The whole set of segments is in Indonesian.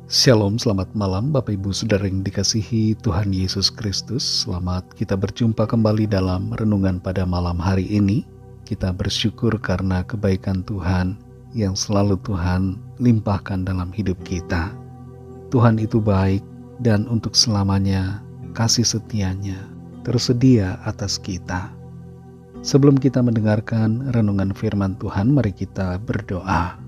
Shalom, selamat malam Bapak Ibu Saudara yang dikasihi Tuhan Yesus Kristus. Selamat kita berjumpa kembali dalam renungan pada malam hari ini. Kita bersyukur karena kebaikan Tuhan yang selalu Tuhan limpahkan dalam hidup kita. Tuhan itu baik dan untuk selamanya kasih setianya tersedia atas kita. Sebelum kita mendengarkan renungan firman Tuhan, mari kita berdoa.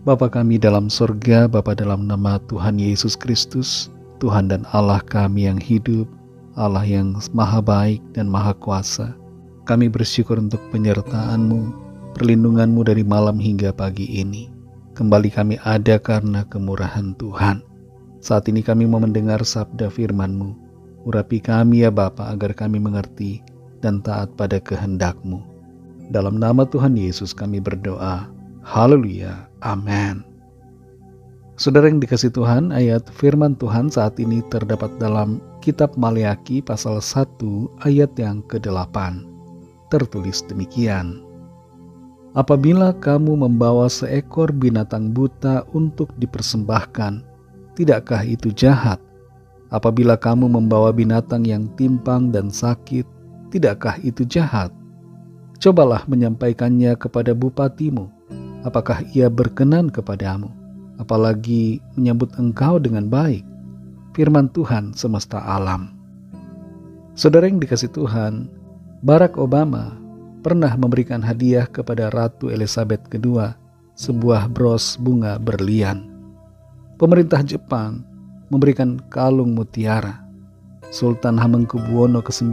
Bapa kami dalam sorga, Bapa dalam nama Tuhan Yesus Kristus, Tuhan dan Allah kami yang hidup, Allah yang maha baik dan maha kuasa. Kami bersyukur untuk penyertaan-Mu, perlindungan-Mu dari malam hingga pagi ini. Kembali kami ada karena kemurahan Tuhan. Saat ini kami mau mendengar sabda firman-Mu. Urapi kami ya Bapa agar kami mengerti dan taat pada kehendak-Mu. Dalam nama Tuhan Yesus kami berdoa. Haleluya. Amin. Saudara yang dikasih Tuhan, ayat firman Tuhan saat ini terdapat dalam kitab Maleaki pasal 1 ayat yang ke-8. Tertulis demikian. Apabila kamu membawa seekor binatang buta untuk dipersembahkan, tidakkah itu jahat? Apabila kamu membawa binatang yang timpang dan sakit, tidakkah itu jahat? Cobalah menyampaikannya kepada bupatimu. Apakah ia berkenan kepadamu, apalagi menyambut engkau dengan baik? Firman Tuhan semesta alam. Saudara yang dikasih Tuhan, Barack Obama pernah memberikan hadiah kepada Ratu Elizabeth II sebuah bros bunga berlian. Pemerintah Jepang memberikan kalung mutiara. Sultan Hamengkubuwono ke-9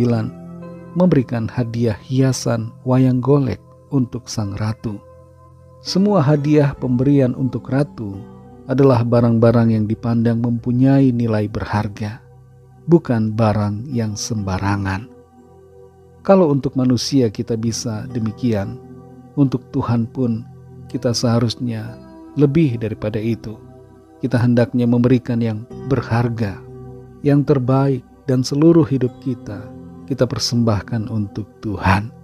memberikan hadiah hiasan wayang golek untuk sang ratu. Semua hadiah pemberian untuk ratu adalah barang-barang yang dipandang mempunyai nilai berharga, bukan barang yang sembarangan. Kalau untuk manusia kita bisa demikian, untuk Tuhan pun kita seharusnya lebih daripada itu. Kita hendaknya memberikan yang berharga, yang terbaik, dan seluruh hidup kita persembahkan untuk Tuhan.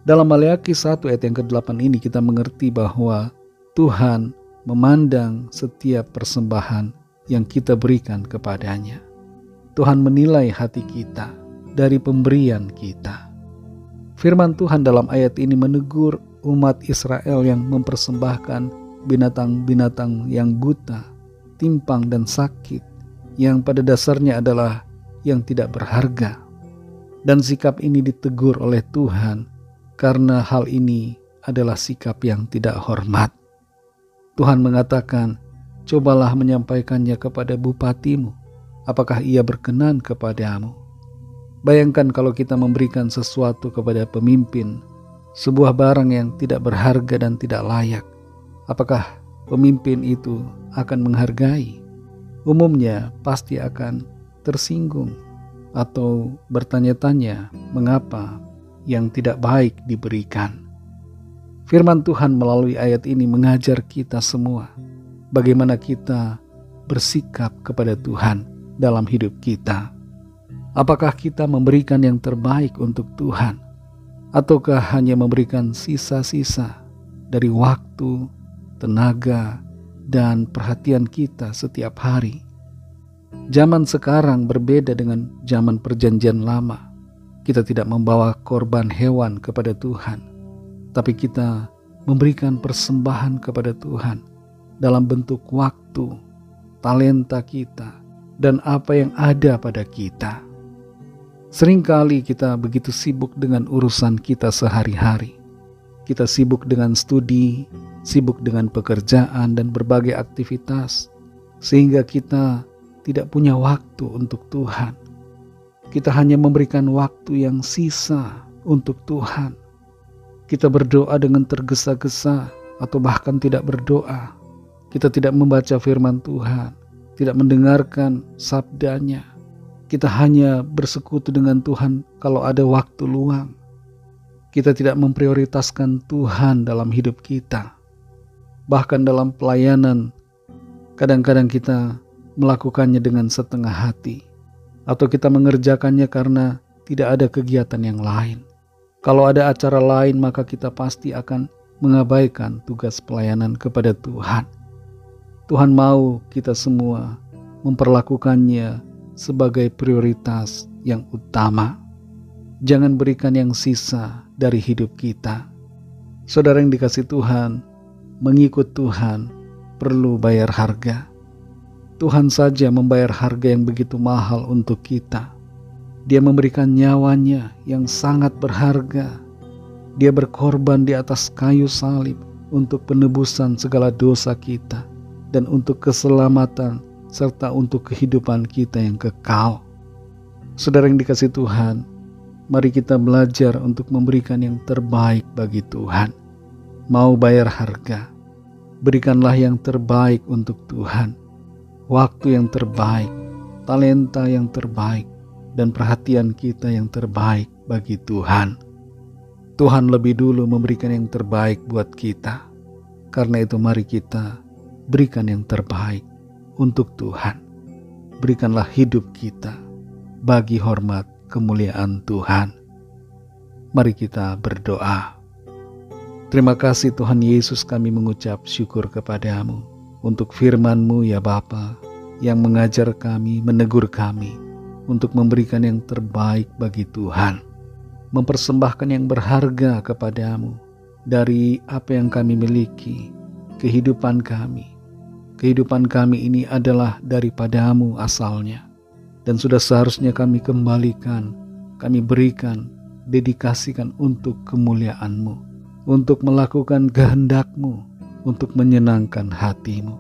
Dalam Maleaki 1 ayat yang ke-8 ini kita mengerti bahwa Tuhan memandang setiap persembahan yang kita berikan kepadanya. Tuhan menilai hati kita dari pemberian kita. Firman Tuhan dalam ayat ini menegur umat Israel yang mempersembahkan binatang-binatang yang buta, timpang dan sakit, yang pada dasarnya adalah yang tidak berharga. Dan sikap ini ditegur oleh Tuhan karena hal ini adalah sikap yang tidak hormat. Tuhan mengatakan, cobalah menyampaikannya kepada bupatimu. Apakah ia berkenan kepadamu? Bayangkan kalau kita memberikan sesuatu kepada pemimpin, sebuah barang yang tidak berharga dan tidak layak. Apakah pemimpin itu akan menghargai? Umumnya pasti akan tersinggung atau bertanya-tanya mengapa yang tidak baik diberikan. Firman Tuhan melalui ayat ini mengajar kita semua bagaimana kita bersikap kepada Tuhan dalam hidup kita. Apakah kita memberikan yang terbaik untuk Tuhan, ataukah hanya memberikan sisa-sisa dari waktu, tenaga, dan perhatian kita setiap hari? Zaman sekarang berbeda dengan zaman perjanjian lama. Kita tidak membawa korban hewan kepada Tuhan, tapi kita memberikan persembahan kepada Tuhan dalam bentuk waktu, talenta kita, dan apa yang ada pada kita. Seringkali kita begitu sibuk dengan urusan kita sehari-hari. Kita sibuk dengan studi, sibuk dengan pekerjaan dan berbagai aktivitas, sehingga kita tidak punya waktu untuk Tuhan. Kita hanya memberikan waktu yang sisa untuk Tuhan. Kita berdoa dengan tergesa-gesa atau bahkan tidak berdoa. Kita tidak membaca firman Tuhan, tidak mendengarkan sabdanya. Kita hanya bersekutu dengan Tuhan kalau ada waktu luang. Kita tidak memprioritaskan Tuhan dalam hidup kita. Bahkan dalam pelayanan, kadang-kadang kita melakukannya dengan setengah hati. Atau kita mengerjakannya karena tidak ada kegiatan yang lain. Kalau ada acara lain, maka kita pasti akan mengabaikan tugas pelayanan kepada Tuhan. Tuhan mau kita semua memperlakukannya sebagai prioritas yang utama. Jangan berikan yang sisa dari hidup kita. Saudara yang dikasih Tuhan, mengikut Tuhan perlu bayar harga. Tuhan saja membayar harga yang begitu mahal untuk kita. Dia memberikan nyawanya yang sangat berharga. Dia berkorban di atas kayu salib untuk penebusan segala dosa kita dan untuk keselamatan serta untuk kehidupan kita yang kekal. Saudara yang dikasih Tuhan, mari kita belajar untuk memberikan yang terbaik bagi Tuhan. Mau bayar harga, berikanlah yang terbaik untuk Tuhan. Waktu yang terbaik, talenta yang terbaik, dan perhatian kita yang terbaik bagi Tuhan. Tuhan lebih dulu memberikan yang terbaik buat kita. Karena itu mari kita berikan yang terbaik untuk Tuhan. Berikanlah hidup kita bagi hormat kemuliaan Tuhan. Mari kita berdoa. Terima kasih Tuhan Yesus, kami mengucap syukur kepadamu untuk firman-Mu ya Bapa, yang mengajar kami, menegur kami untuk memberikan yang terbaik bagi Tuhan, mempersembahkan yang berharga kepadamu dari apa yang kami miliki, kehidupan kami. Kehidupan kami ini adalah daripadamu asalnya, dan sudah seharusnya kami kembalikan, kami berikan, dedikasikan untuk kemuliaan-Mu, untuk melakukan kehendak-Mu, untuk menyenangkan hati-Mu.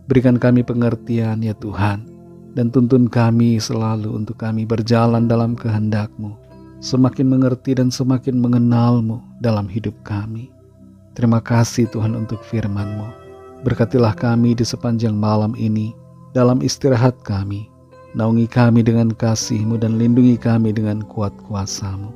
Berikan kami pengertian ya Tuhan, dan tuntun kami selalu untuk kami berjalan dalam kehendak-Mu, semakin mengerti dan semakin mengenal-Mu dalam hidup kami. Terima kasih Tuhan untuk firman-Mu. Berkatilah kami di sepanjang malam ini, dalam istirahat kami. Naungi kami dengan kasih-Mu dan lindungi kami dengan kuat kuasa-Mu.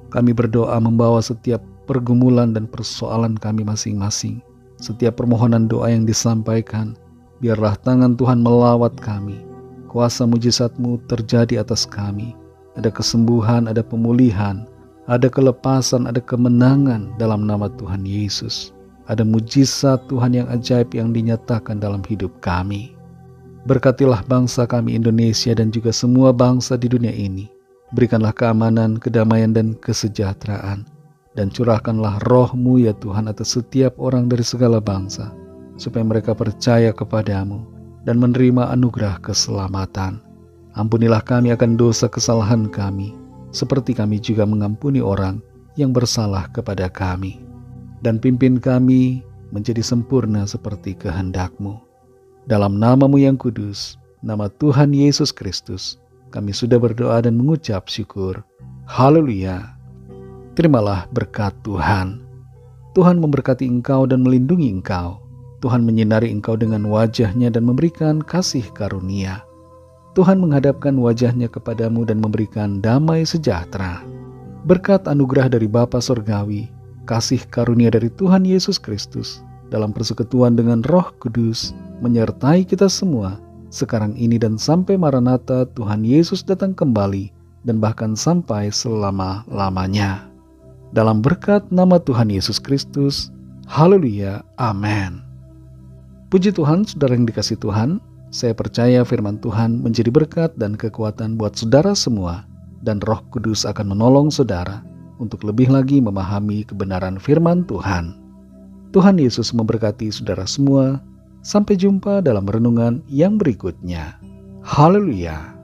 Kami berdoa membawa setiap pergumulan dan persoalan kami masing-masing. Setiap permohonan doa yang disampaikan, biarlah tangan Tuhan melawat kami. Kuasa mujizat-Mu terjadi atas kami. Ada kesembuhan, ada pemulihan, ada kelepasan, ada kemenangan dalam nama Tuhan Yesus. Ada mujizat Tuhan yang ajaib yang dinyatakan dalam hidup kami. Berkatilah bangsa kami Indonesia dan juga semua bangsa di dunia ini. Berikanlah keamanan, kedamaian, dan kesejahteraan. Dan curahkanlah roh-Mu ya Tuhan atas setiap orang dari segala bangsa, supaya mereka percaya kepadamu dan menerima anugerah keselamatan. Ampunilah kami akan dosa kesalahan kami, seperti kami juga mengampuni orang yang bersalah kepada kami. Dan pimpin kami menjadi sempurna seperti kehendak-Mu. Dalam nama-Mu yang kudus, nama Tuhan Yesus Kristus, kami sudah berdoa dan mengucap syukur. Haleluya. Terimalah berkat Tuhan. Tuhan memberkati engkau dan melindungi engkau. Tuhan menyinari engkau dengan wajah-Nya dan memberikan kasih karunia. Tuhan menghadapkan wajah-Nya kepadamu dan memberikan damai sejahtera. Berkat anugerah dari Bapa Sorgawi, kasih karunia dari Tuhan Yesus Kristus, dalam persekutuan dengan Roh Kudus, menyertai kita semua, sekarang ini dan sampai Maranatha Tuhan Yesus datang kembali, dan bahkan sampai selama-lamanya. Dalam berkat nama Tuhan Yesus Kristus, haleluya, amin. Puji Tuhan, saudara yang dikasih Tuhan, saya percaya firman Tuhan menjadi berkat dan kekuatan buat saudara semua, dan Roh Kudus akan menolong saudara untuk lebih lagi memahami kebenaran firman Tuhan. Tuhan Yesus memberkati saudara semua. Sampai jumpa dalam renungan yang berikutnya. Haleluya.